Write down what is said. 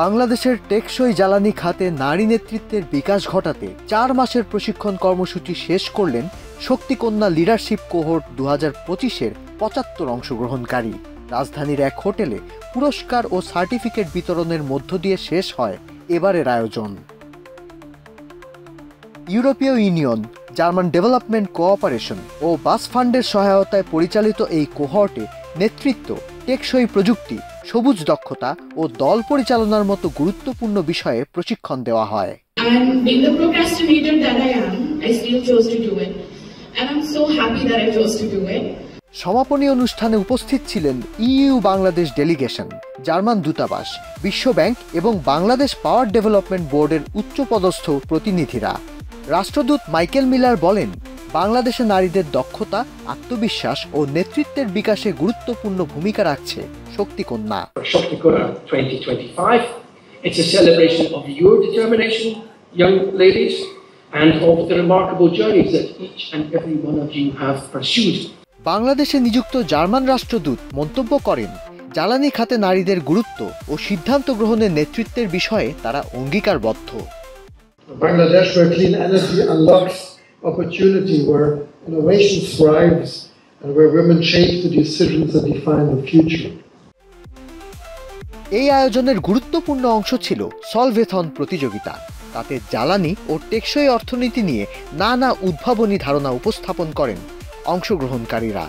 বাংলাদেশের টেকসই জ্বালানি খাতে নারী নেতৃত্বের বিকাশ ঘটাতে 4 মাসের প্রশিক্ষণ কর্মসূচি শেষ করলেন শক্তিকন্যা লিডারশিপ কোহোর্ট 2025-এর 75 অংশগ্রহণকারী। রাজধানীর এক হোটেলে পুরস্কার ও সার্টিফিকেট বিতরণের মধ্য দিয়ে শেষ হয় এবারের আয়োজন। ইউরোপীয় ইউনিয়ন, জার্মান ডেভেলপমেন্ট কোঅপারেশন ও বাস ফান্ডের সহায়তায় পরিচালিত এই কোহর্টে নেতৃত্ব, টেকসই প্রযুক্তি, সবুজ দক্ষতা ও দল পরিচালনার মতো গুরুত্বপূর্ণ বিষয়ে প্রশিক্ষণ দেওয়া হয়। সমাপনী অনুষ্ঠানে উপস্থিত ছিলেন ইইউ বাংলাদেশ ডেলিগেশন, জার্মান দূতাবাস, বিশ্ব ব্যাংক এবং বাংলাদেশ পাওয়ার ডেভেলপমেন্ট বোর্ডের উচ্চপদস্থ প্রতিনিধিরা। রাষ্ট্রদূত মাইকেল মিলার বলেন, বাংলাদেশে নারীদের দক্ষতা, আত্মবিশ্বাস ও নেতৃত্বের বিকাশে গুরুত্বপূর্ণ ভূমিকা রাখছে শক্তিকন্যা। Shaktikona 2025. It's a celebration of your determination, young ladies, and of the remarkable journeys that each and every one of you have pursued. বাংলাদেশে নিযুক্ত জার্মান রাষ্ট্রদূত মন্তব্য করেন, জ্বালানি খাতে নারীদের গুরুত্ব ও সিদ্ধান্ত গ্রহণের নেতৃত্বের বিষয়ে তারা অঙ্গীকারবদ্ধ। Bangladesh, where clean energy unlocks opportunity, where innovation thrives, and where women shape the decisions that define the future. এই আয়োজনের গুরুত্বপূর্ণ অংশ ছিল সলভেথন প্রতিযোগিতা। তাতে জ্বালানি ও টেকসই অর্থনীতি নিয়ে নানা উদ্ভাবনী ধারণা উপস্থাপন করেন অংশগ্রহণকারীরা।